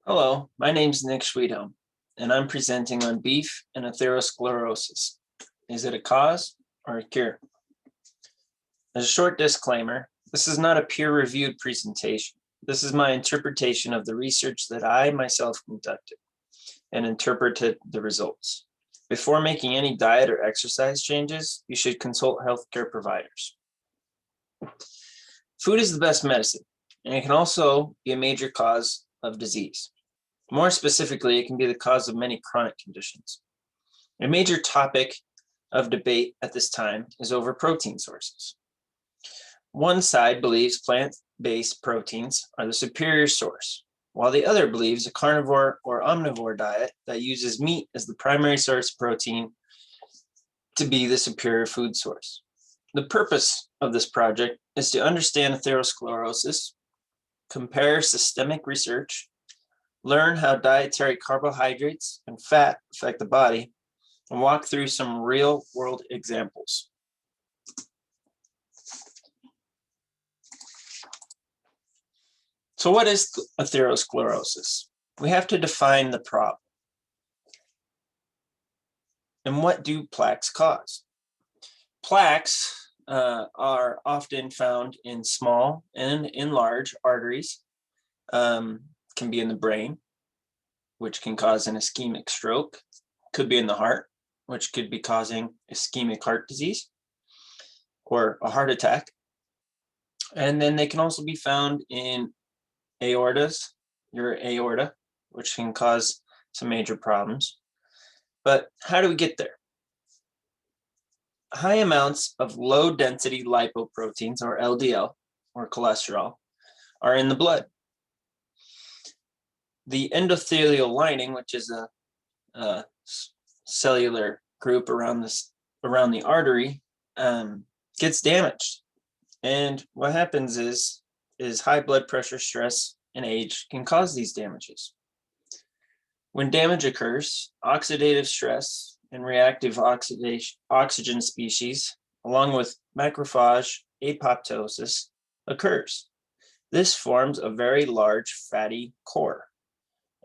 Hello, my name is Nick Schwedhelm, and I'm presenting on beef and atherosclerosis. Is it a cause or a cure? As a short disclaimer, this is not a peer-reviewed presentation. This is my interpretation of the research that I myself conducted and interpreted the results. Before making any diet or exercise changes, you should consult healthcare providers. Food is the best medicine, and it can also be a major cause of disease. More specifically, it can be the cause of many chronic conditions. A major topic of debate at this time is over protein sources. One side believes plant-based proteins are the superior source, while the other believes a carnivore or omnivore diet that uses meat as the primary source of protein to be the superior food source. The purpose of this project is to understand atherosclerosis, compare systemic research, learn how dietary carbohydrates and fat affect the body, and walk through some real-world examples. So what is atherosclerosis? We have to define the problem. And what do plaques cause? Plaques are often found in small and in large arteries, can be in the brain, which can cause an ischemic stroke, could be in the heart, which could be causing ischemic heart disease or a heart attack. And then they can also be found in aortas, your aorta, which can cause some major problems. But how do we get there? High amounts of low density lipoproteins, or LDL, or cholesterol, are in the blood. The endothelial lining, which is a cellular group around the artery, gets damaged. And what happens is high blood pressure, stress, and age can cause these damages. When damage occurs, oxidative stress and reactive oxygen species, along with macrophage apoptosis, occurs. This forms a very large fatty core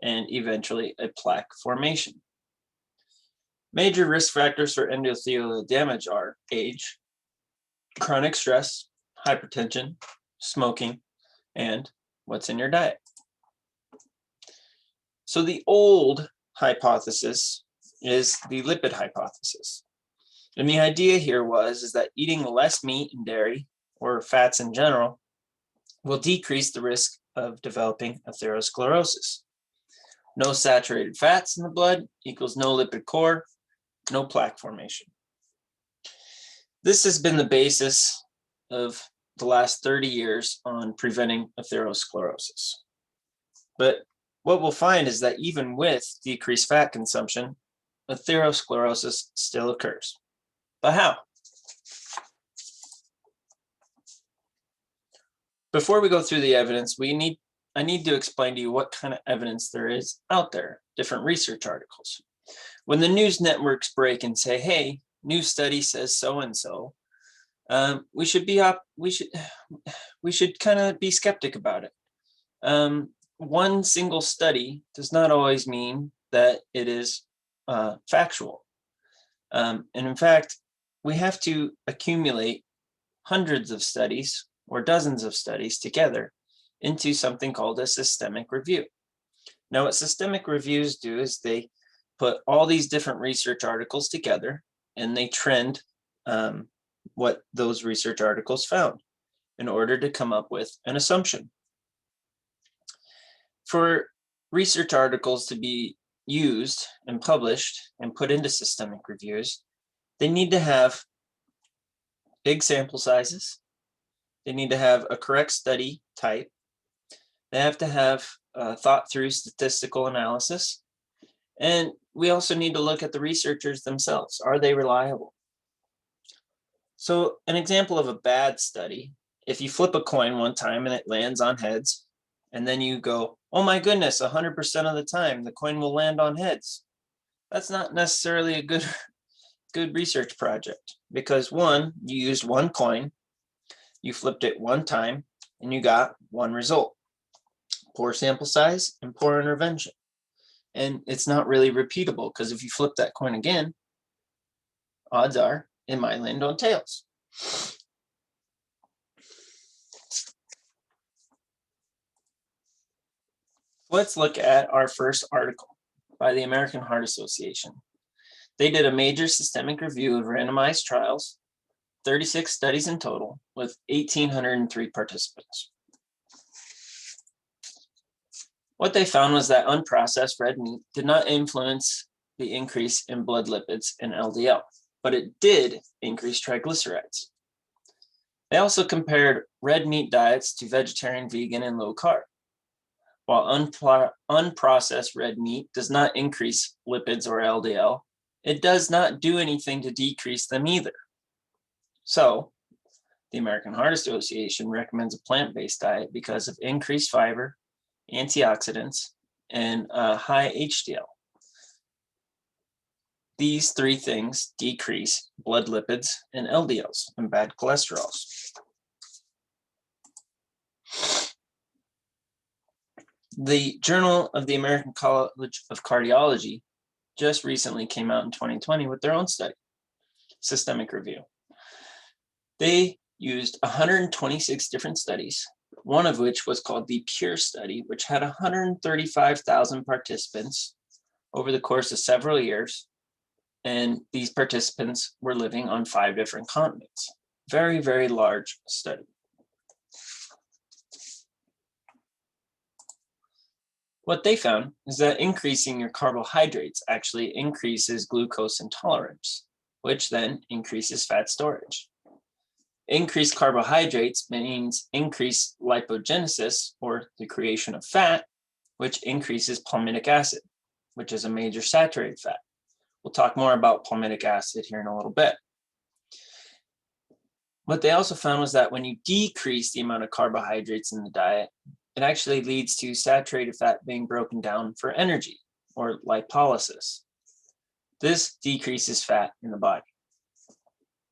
and eventually a plaque formation. Major risk factors for endothelial damage are age, chronic stress, hypertension, smoking, and what's in your diet. So the old hypothesis is the lipid hypothesis. And the idea here is that eating less meat and dairy, or fats in general, will decrease the risk of developing atherosclerosis. No saturated fats in the blood equals no lipid core, no plaque formation. This has been the basis of the last 30 years on preventing atherosclerosis. But what we'll find is that even with decreased fat consumption, atherosclerosis still occurs. But how? Before we go through the evidence, I need to explain to you what kind of evidence there is out there, different research articles. When the news networks break and say, hey, new study says so-and-so, we should kind of be skeptic about it. One single study does not always mean that it is factual. And in fact, we have to accumulate hundreds of studies or dozens of studies together into something called a systemic review. Now, what systemic reviews do is they put all these different research articles together and they trend what those research articles found in order to come up with an assumption. For research articles to be used and published and put into systemic reviews, they need to have big sample sizes. They need to have a correct study type. They have to have thought through statistical analysis. And we also need to look at the researchers themselves. Are they reliable? So an example of a bad study, if you flip a coin one time and it lands on heads, and then you go, oh my goodness, 100% of the time the coin will land on heads. That's not necessarily a good research project, because one, you used one coin, you flipped it one time, and you got one result. poor sample size, and poor intervention. And it's not really repeatable because if you flip that coin again, odds are it might land on tails. Let's look at our first article by the American Heart Association. They did a major systemic review of randomized trials, 36 studies in total, with 1,803 participants. What they found was that unprocessed red meat did not influence the increase in blood lipids and LDL, but it did increase triglycerides. They also compared red meat diets to vegetarian, vegan, and low carb. While unprocessed red meat does not increase lipids or LDL, it does not do anything to decrease them either. So, the American Heart Association recommends a plant-based diet because of increased fiber, antioxidants, and high HDL. These three things decrease blood lipids and LDLs and bad cholesterols. The Journal of the American College of Cardiology just recently came out in 2020 with their own study, systemic review. They used 126 different studies, one of which was called the PURE study, which had 135,000 participants over the course of several years. And these participants were living on 5 different continents. Very, very large study. What they found is that increasing your carbohydrates actually increases glucose intolerance, which then increases fat storage. Increased carbohydrates means increased lipogenesis, or the creation of fat, which increases palmitic acid, which is a major saturated fat. We'll talk more about palmitic acid here in a little bit. What they also found was that when you decrease the amount of carbohydrates in the diet, it actually leads to saturated fat being broken down for energy, or lipolysis. This decreases fat in the body.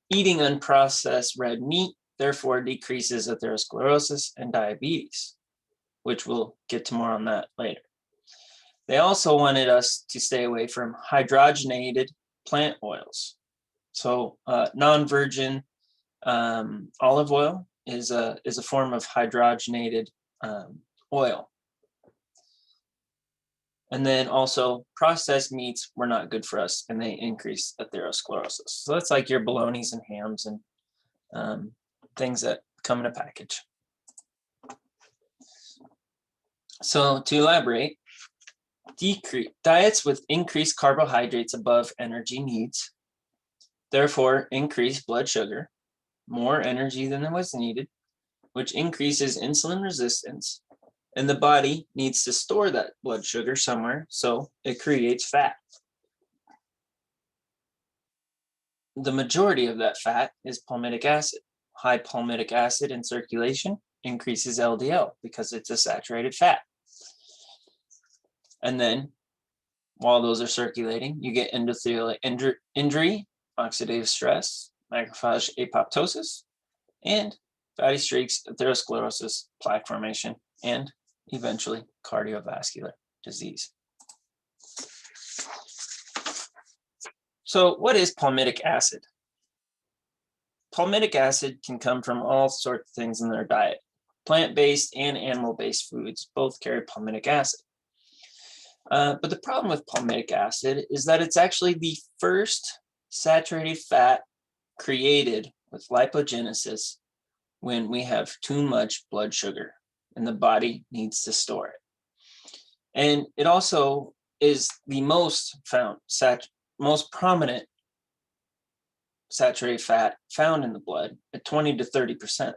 Eating unprocessed red meat, therefore, decreases atherosclerosis and diabetes, which we'll get to more on that later. They also wanted us to stay away from hydrogenated plant oils. So non-virgin olive oil is a form of hydrogenated oil. And then also processed meats were not good for us, and they increase atherosclerosis. So that's like your bolognas and hams and things that come in a package. So to elaborate, diets with increased carbohydrates above energy needs, therefore increase blood sugar, more energy than was needed, which increases insulin resistance, and the body needs to store that blood sugar somewhere, so it creates fat. The majority of that fat is palmitic acid. High palmitic acid in circulation increases LDL because it's a saturated fat. And then, while those are circulating, you get endothelial injury, oxidative stress, macrophage apoptosis, and fatty streaks, atherosclerosis, plaque formation, and eventually cardiovascular disease. So what is palmitic acid? Palmitic acid can come from all sorts of things in their diet. Plant-based and animal-based foods both carry palmitic acid. But the problem with palmitic acid is that it's actually the first saturated fat created with lipogenesis when we have too much blood sugar and the body needs to store it. And it also is the most prominent saturated fat found in the blood at 20 to 30%.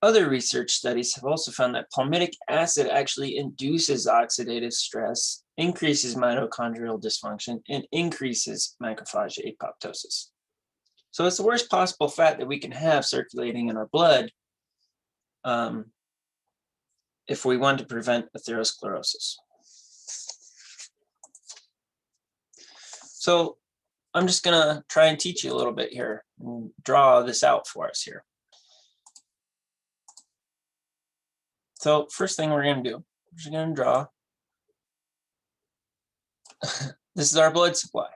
Other research studies have also found that palmitic acid actually induces oxidative stress, increases mitochondrial dysfunction, and increases macrophage apoptosis. So it's the worst possible fat that we can have circulating in our blood if we want to prevent atherosclerosis. So I'm just going to try and teach you a little bit here and draw this out for us here. So first thing we're going to do, we're just going to draw. This is our blood supply.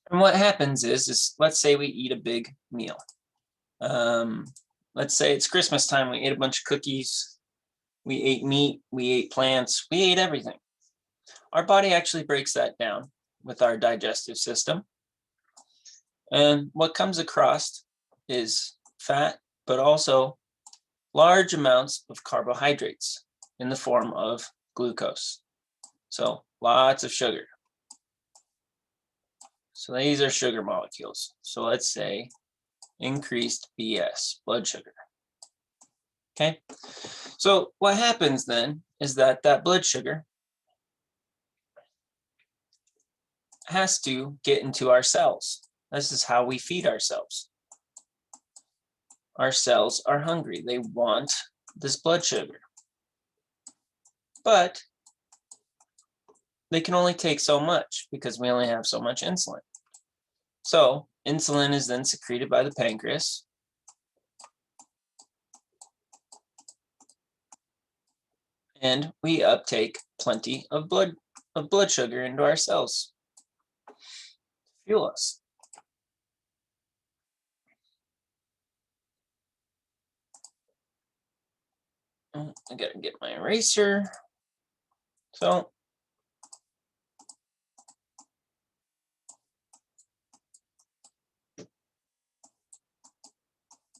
And what happens is let's say we eat a big meal. Let's say it's Christmas time. We ate a bunch of cookies. We ate meat. We ate plants. We ate everything. Our body actually breaks that down with our digestive system. And what comes across is fat, but also large amounts of carbohydrates in the form of glucose. So lots of sugar. So these are sugar molecules. So let's say increased BS, blood sugar. Okay. So what happens then is that blood sugar has to get into our cells. This is how we feed ourselves. Our cells are hungry. They want this blood sugar. But they can only take so much because we only have so much insulin. So insulin is then secreted by the pancreas. And we uptake plenty of blood sugar into our cells to fuel us. I gotta get my eraser. So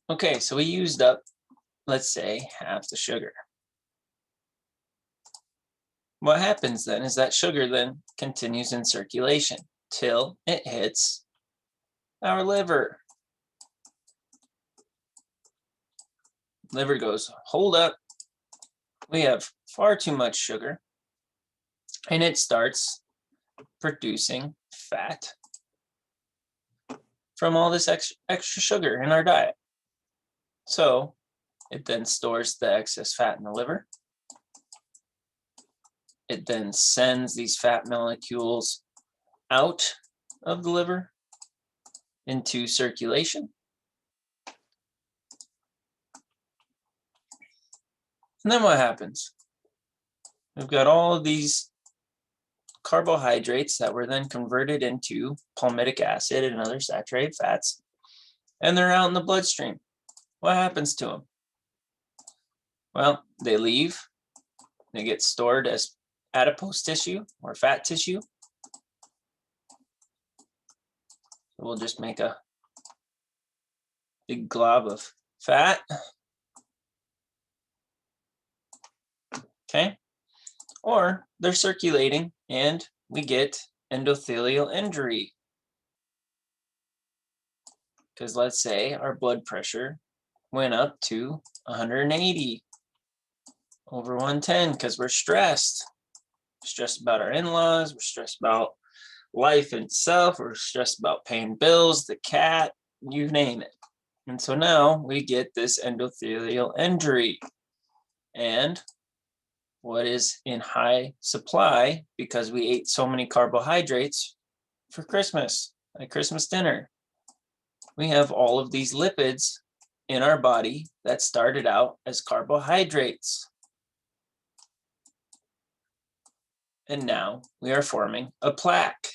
okay, so we used up, let's say, half the sugar. What happens then is that sugar then continues in circulation till it hits our liver. Liver goes, hold up, we have far too much sugar, and it starts producing fat from all this extra sugar in our diet. So it then stores the excess fat in the liver. It then sends these fat molecules out of the liver into circulation. And then what happens? We've got all of these carbohydrates that were then converted into palmitic acid and other saturated fats, and they're out in the bloodstream. What happens to them? Well, they leave. They get stored as adipose tissue or fat tissue. We'll just make a big glob of fat. Okay. Or they're circulating and we get endothelial injury. Because let's say our blood pressure went up to 180 over 110 because we're stressed. Stressed about our in-laws, we're stressed about life itself, we're stressed about paying bills, the cat, you name it. And so now we get this endothelial injury. And what is in high supply because we ate so many carbohydrates for Christmas, like Christmas dinner. We have all of these lipids in our body that started out as carbohydrates. And now we are forming a plaque.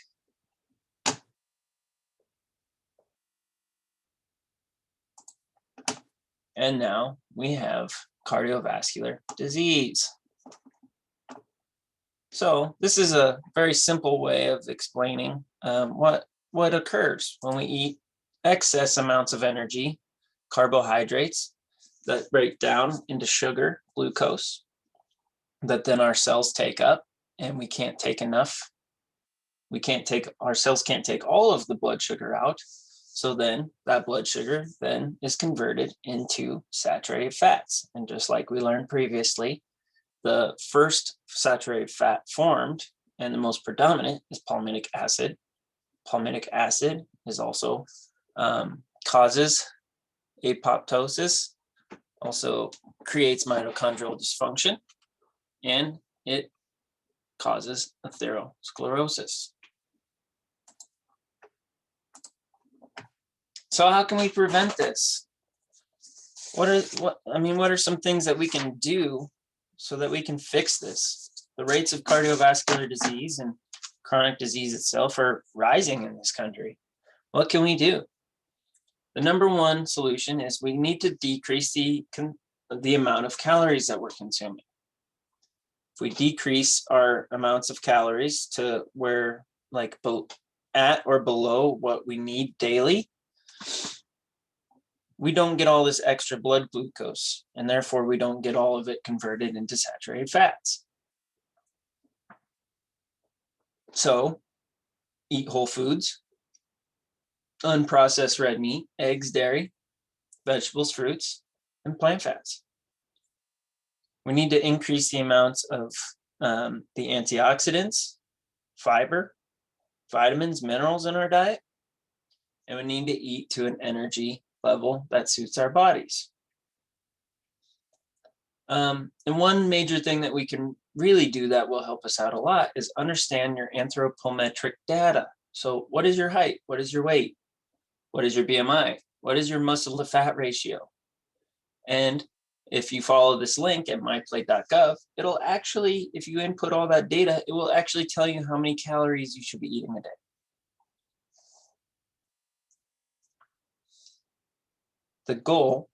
And now we have cardiovascular disease. So this is a very simple way of explaining what occurs when we eat excess amounts of energy, carbohydrates that break down into sugar, glucose, that then our cells take up, and we can't take enough. Our cells can't take all of the blood sugar out. So then that blood sugar then is converted into saturated fats. And just like we learned previously, the first saturated fat formed and the most predominant is palmitic acid. Palmitic acid is also causes apoptosis, also creates mitochondrial dysfunction, and it causes atherosclerosis. So how can we prevent this? what are some things that we can do so that we can fix this? The rates of cardiovascular disease and chronic disease itself are rising in this country. What can we do? The number one solution is we need to decrease the amount of calories that we're consuming. If we decrease our amounts of calories to where like at or below what we need daily, we don't get all this extra blood glucose, and therefore we don't get all of it converted into saturated fats. So eat whole foods, unprocessed red meat, eggs, dairy, vegetables, fruits, and plant fats. We need to increase the amounts of the antioxidants, fiber, vitamins, minerals in our diet, and we need to eat to an energy level that suits our bodies. And one major thing that we can really do that will help us out a lot is understand your anthropometric data. So what is your height? What is your weight? What is your BMI? What is your muscle to fat ratio? And if you follow this link at myplate.gov, it'll actually, if you input all that data, it will actually tell you how many calories you should be eating a day. The goal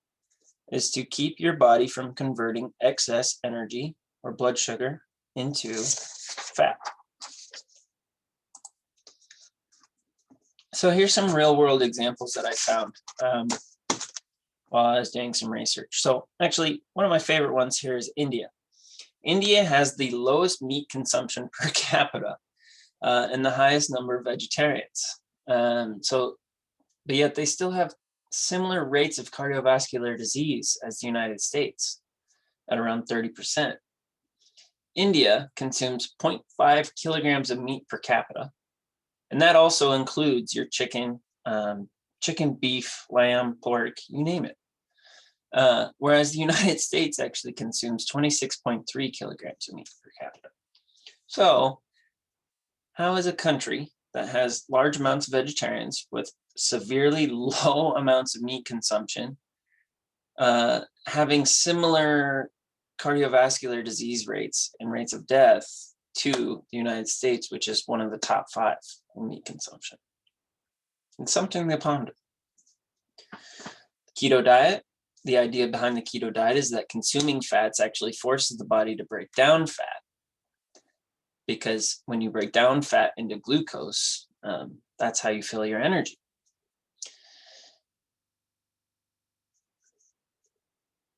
is to keep your body from converting excess energy or blood sugar into fat. So here's some real world examples that I found while I was doing some research. So actually, one of my favorite ones here is India. India has the lowest meat consumption per capita and the highest number of vegetarians. But yet they still have similar rates of cardiovascular disease as the United States at around 30%. India consumes 0.5 kilograms of meat per capita, and that also includes your chicken, beef, lamb, pork, you name it. Whereas the United States actually consumes 26.3 kilograms of meat per capita. So how is a country that has large amounts of vegetarians with severely low amounts of meat consumption having similar cardiovascular disease rates and rates of death to the United States, which is one of the top 5 in meat consumption? It's something to ponder. Keto diet. The idea behind the keto diet is that consuming fats actually forces the body to break down fat, because when you break down fat into glucose, that's how you feel your energy.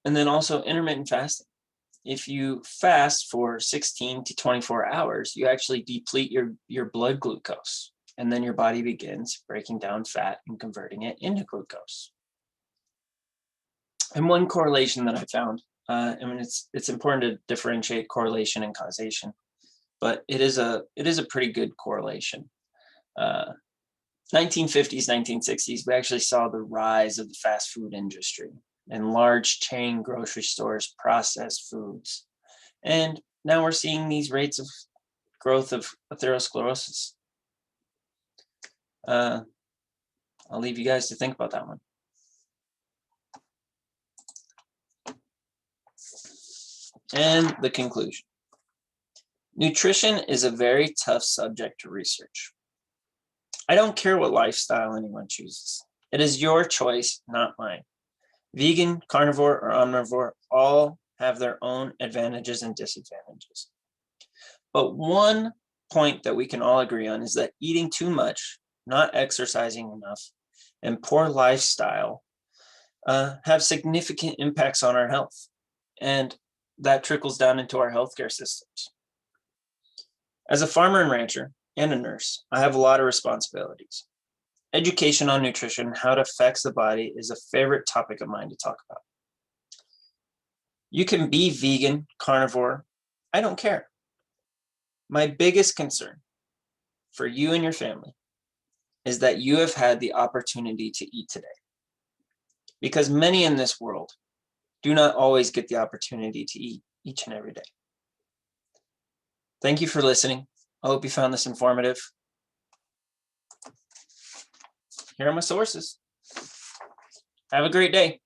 And then also intermittent fasting. If you fast for 16 to 24 hours, you actually deplete your blood glucose, and then your body begins breaking down fat and converting it into glucose. And one correlation that I found, it's important to differentiate correlation and causation, but it is a pretty good correlation. 1950s, 1960s, we actually saw the rise of the fast food industry and large chain grocery stores, processed foods. And now we're seeing these rates of growth of atherosclerosis. I'll leave you guys to think about that one. And the conclusion. Nutrition is a very tough subject to research. I don't care what lifestyle anyone chooses. It is your choice, not mine. Vegan, carnivore, or omnivore all have their own advantages and disadvantages. But one point that we can all agree on is that eating too much, not exercising enough, and poor lifestyle have significant impacts on our health. And that trickles down into our healthcare systems. As a farmer and rancher and a nurse, I have a lot of responsibilities. Education on nutrition, how it affects the body, is a favorite topic of mine to talk about. You can be vegan, carnivore, I don't care. My biggest concern for you and your family is that you have had the opportunity to eat today, because many in this world do not always get the opportunity to eat each and every day. Thank you for listening. I hope you found this informative. Here are my sources. Have a great day.